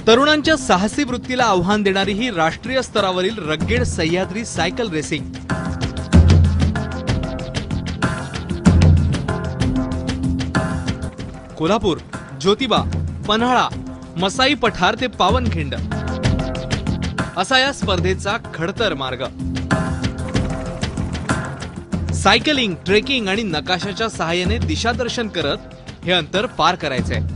तरुणांच्या साहसी वृत्तीला आव्हान देणारी ही राष्ट्रीय स्तरावरील रग्गेड सह्याद्री सायकल रेसिंग। कोल्हापूर, ज्योतिबा, पन्हाळा, मसाई पठार ते पावनखिंड असा या स्पर्धेचा खडतर मार्ग। सायकलिंग, ट्रेकिंग आणि नकाशाच्या सहाय्याने दिशादर्शन करत हे अंतर पार करायचंय।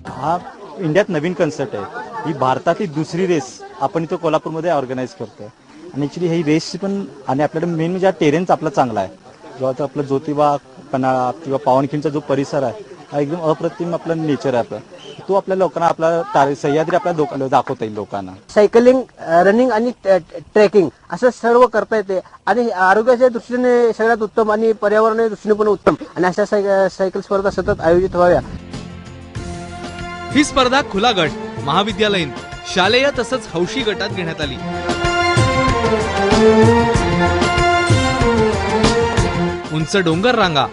हा इंडियात नवीन कन्सेप्ट आहे। ही भारतातील दुसरी रेस आपण इथं कोल्हापूरमध्ये ऑर्गनाईज करतोय आणि ॲक्च्युली ही रेसची पण आणि आपल्याकडे मेन म्हणजे टेरेन्स आपला चांगला आहे। जो आता आपलं ज्योतिबा, पन्हाळा किंवा पावनखिंडचा जो परिसर आहे हा एकदम अप्रतिम आपलं नेचर आहे आपलं, तो आपल्या लोकांना आपला सह्याद्री आपल्या दाखवता येईल लोकांना। सायकलिंग, रनिंग आणि ट्रेकिंग असं सर्व करता येते आणि आरोग्याच्या दृष्टीने सगळ्यात उत्तम आणि पर्यावरणाच्या दृष्टीने पण उत्तम आणि अशा सायकल स्पर्धा सतत आयोजित व्हाव्या। ही स्पर्धा खुला गट, महाविद्यालयीन, शालेय तसंच हौशी गटात घेण्यात आली। उंच डोंगर रांगा,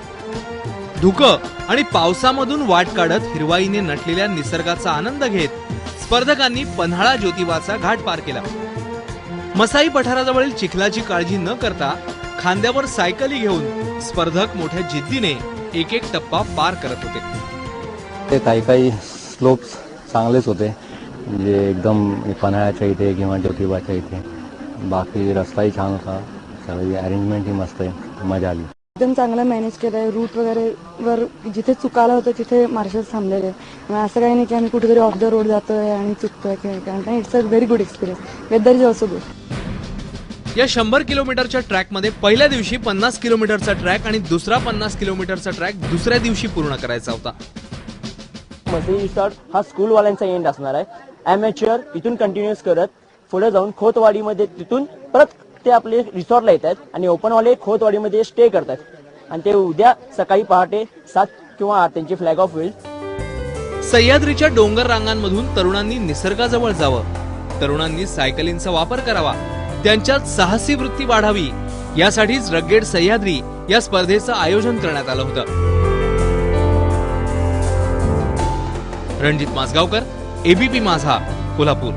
धुकं आणि पावसामधून वाट काढत हिरवाईने नटलेल्या निसर्गाचा आनंद घेत स्पर्धकांनी पन्हाळा ज्योतिबाचा घाट पार केला। मसाई पठाराजवळील चिखलाची काळजी न करता खांद्यावर सायकली घेऊन स्पर्धक मोठ्या जिद्दीने एक एक टप्पा पार करत होते। काही स्लोप्स चांगलेच होते, म्हणजे एकदम पन्हाळ्याच्या इथे किंवा ज्योतिबाच्या इथे। बाकी रस्ताही छान होता, सगळी अरेंजमेंटही मस्त आहे, मजा आली। एकदम चांगलं मॅनेज केलं आहे। रूट वगैरे वर जिथे चुकायला होतं तिथे मार्शल्स थांबलेले, असं काही नाही की आम्ही कुठेतरी ऑफ द रोड जातोय आणि चुकतोय किंवा it's a very good experience. Weather is also good. या 100 किलोमीटरच्या ट्रॅकमध्ये पहिल्या दिवशी 50 किलोमीटरचा ट्रॅक आणि दुसरा 50 किलोमीटरचा ट्रॅक दुसऱ्या दिवशी पूर्ण करायचा होता। मसाई रिसॉर्ट हा स्कूलवाल्यांचा एंड असणार आहे। ॲमेच्युअर इथून कंटिन्यूस करत पुढे जाऊन खोतवाडीमध्ये तिथून परत ते आपले रिसॉर्टला येतात आणि ओपनवाले खोतवाडीमध्ये स्टे करतात आणि ते उद्या सकाळी पहाटे 7 किंवा 8 त्यांची फ्लॅग ऑफ होईल। सह्याद्रीच्या डोंगर रांगांमधून तरुणांनी निसर्गाजवळ जावं, तरुणांनी सायकलिंगचा वापर करावा, त्यांच्यात साहसी वृत्ती वाढावी, यासाठीच रग्गेड सह्याद्री या स्पर्धेचं आयोजन करण्यात आलं होतं। रणजित माजगावकर, एबीपी माझा, कोल्हापूर।